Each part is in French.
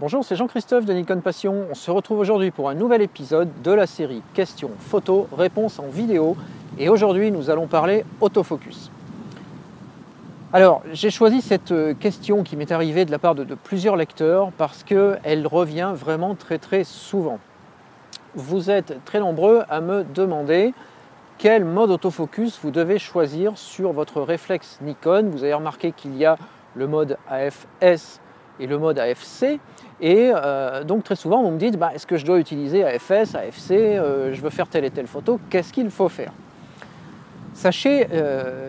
Bonjour, c'est Jean-Christophe de Nikon Passion. On se retrouve aujourd'hui pour un nouvel épisode de la série questions, photos, réponses en vidéo. Et aujourd'hui, nous allons parler autofocus. Alors, j'ai choisi cette question qui m'est arrivée de la part de plusieurs lecteurs parce qu'elle revient vraiment très souvent. Vous êtes très nombreux à me demander quel mode autofocus vous devez choisir sur votre réflexe Nikon. Vous avez remarqué qu'il y a le mode AFS et le mode AFC. Et donc très souvent, vous me dites, est-ce que je dois utiliser AFS, AFC, je veux faire telle et telle photo, qu'est-ce qu'il faut faire? Sachez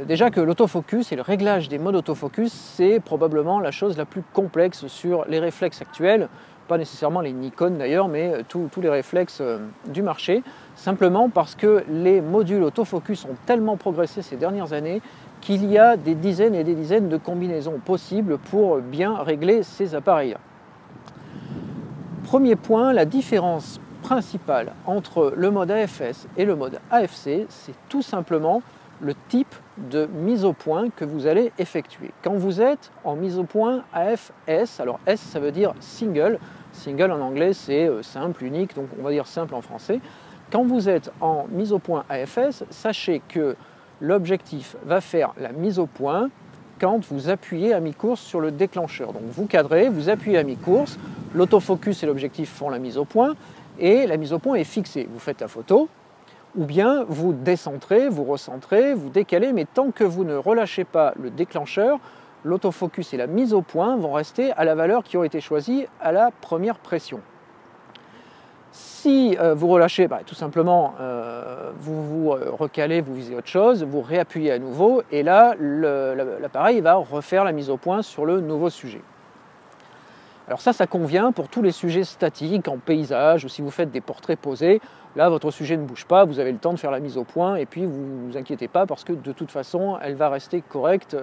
déjà que l'autofocus et le réglage des modes autofocus, c'est probablement la chose la plus complexe sur les réflexes actuels, pas nécessairement les Nikon d'ailleurs, mais tous les réflexes du marché, simplement parce que les modules autofocus ont tellement progressé ces dernières années qu'il y a des dizaines et des dizaines de combinaisons possibles pour bien régler ces appareils-là. Premier point, la différence principale entre le mode AFS et le mode AFC, c'est tout simplement le type de mise au point que vous allez effectuer. Quand vous êtes en mise au point AFS, alors S ça veut dire single, single en anglais c'est simple, unique, donc on va dire simple en français. Quand vous êtes en mise au point AFS, sachez que l'objectif va faire la mise au point quand vous appuyez à mi-course sur le déclencheur. Donc vous cadrez, vous appuyez à mi-course, l'autofocus et l'objectif font la mise au point et la mise au point est fixée. Vous faites la photo ou bien vous décentrez, vous recentrez, vous décalez, mais tant que vous ne relâchez pas le déclencheur, l'autofocus et la mise au point vont rester à la valeur qui ont été choisies à la première pression. Si vous relâchez, tout simplement, vous vous recalez, vous visez autre chose, vous réappuyez à nouveau, et là, l'appareil va refaire la mise au point sur le nouveau sujet. Alors ça convient pour tous les sujets statiques, en paysage, ou si vous faites des portraits posés. Là, votre sujet ne bouge pas, vous avez le temps de faire la mise au point, et puis vous ne vous inquiétez pas, parce que de toute façon, elle va rester correcte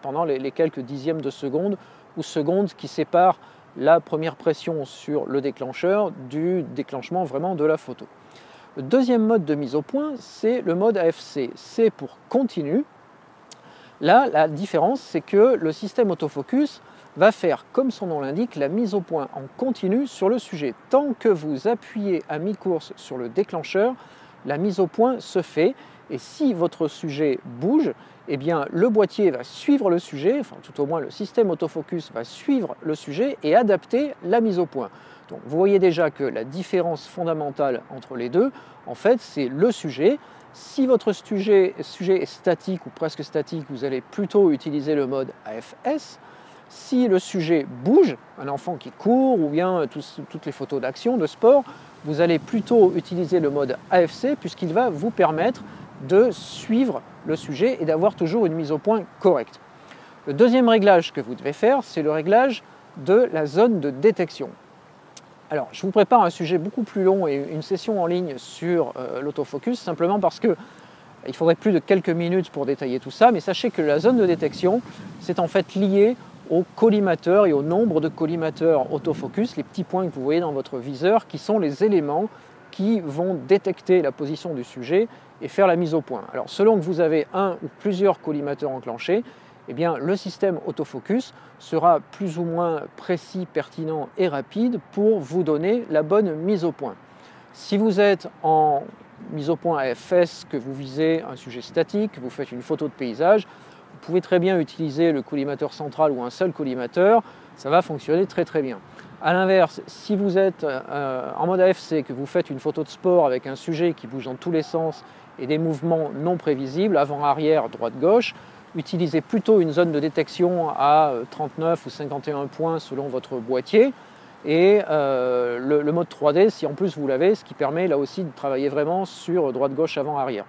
pendant les quelques dixièmes de seconde, ou secondes qui séparent la première pression sur le déclencheur du déclenchement vraiment de la photo. Le deuxième mode de mise au point, c'est le mode AFC. C'est pour continu. Là, la différence, c'est que le système autofocus va faire, comme son nom l'indique, la mise au point en continu sur le sujet. Tant que vous appuyez à mi-course sur le déclencheur, la mise au point se fait. Et si votre sujet bouge, eh bien, le boîtier va suivre le sujet, enfin tout au moins le système autofocus va suivre le sujet et adapter la mise au point. Donc vous voyez déjà que la différence fondamentale entre les deux, en fait, c'est le sujet. Si votre sujet est statique ou presque statique, vous allez plutôt utiliser le mode AFS. Si le sujet bouge, un enfant qui court ou bien toutes les photos d'action, de sport, vous allez plutôt utiliser le mode AFC puisqu'il va vous permettre de suivre le sujet et d'avoir toujours une mise au point correcte. Le deuxième réglage que vous devez faire, c'est le réglage de la zone de détection. Alors, je vous prépare un sujet beaucoup plus long et une session en ligne sur l'autofocus, simplement parce que il faudrait plus de quelques minutes pour détailler tout ça, mais sachez que la zone de détection, c'est en fait lié au collimateur et au nombre de collimateurs autofocus, les petits points que vous voyez dans votre viseur, qui sont les éléments qui vont détecter la position du sujet et faire la mise au point. Alors selon que vous avez un ou plusieurs collimateurs enclenchés, eh bien, le système autofocus sera plus ou moins précis, pertinent et rapide pour vous donner la bonne mise au point. Si vous êtes en mise au point AFS, que vous visez un sujet statique, vous faites une photo de paysage, vous pouvez très bien utiliser le collimateur central ou un seul collimateur, ça va fonctionner très bien. A l'inverse, si vous êtes en mode AFC, que vous faites une photo de sport avec un sujet qui bouge dans tous les sens et des mouvements non prévisibles, avant-arrière, droite-gauche, utilisez plutôt une zone de détection à 39 ou 51 points selon votre boîtier et le mode 3D si en plus vous l'avez, ce qui permet là aussi de travailler vraiment sur droite-gauche, avant-arrière.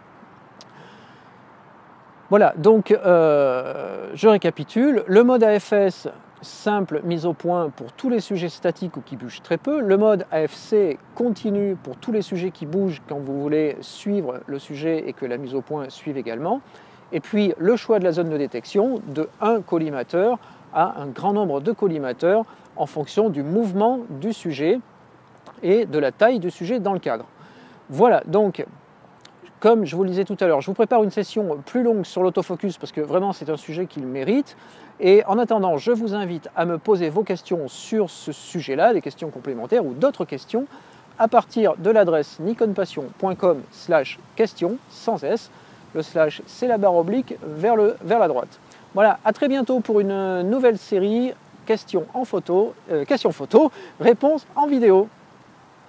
Voilà, donc je récapitule. Le mode AFS, simple mise au point pour tous les sujets statiques ou qui bougent très peu. Le mode AFC continue pour tous les sujets qui bougent quand vous voulez suivre le sujet et que la mise au point suive également. Et puis le choix de la zone de détection de un collimateur à un grand nombre de collimateurs en fonction du mouvement du sujet et de la taille du sujet dans le cadre. Voilà, donc Comme je vous le disais tout à l'heure, je vous prépare une session plus longue sur l'autofocus parce que vraiment c'est un sujet qu'il mérite. Et en attendant, je vous invite à me poser vos questions sur ce sujet-là, des questions complémentaires ou d'autres questions, à partir de l'adresse nikonpassion.com/question, sans S. Le slash, c'est la barre oblique vers la droite. Voilà, à très bientôt pour une nouvelle série questions photo, réponses en vidéo.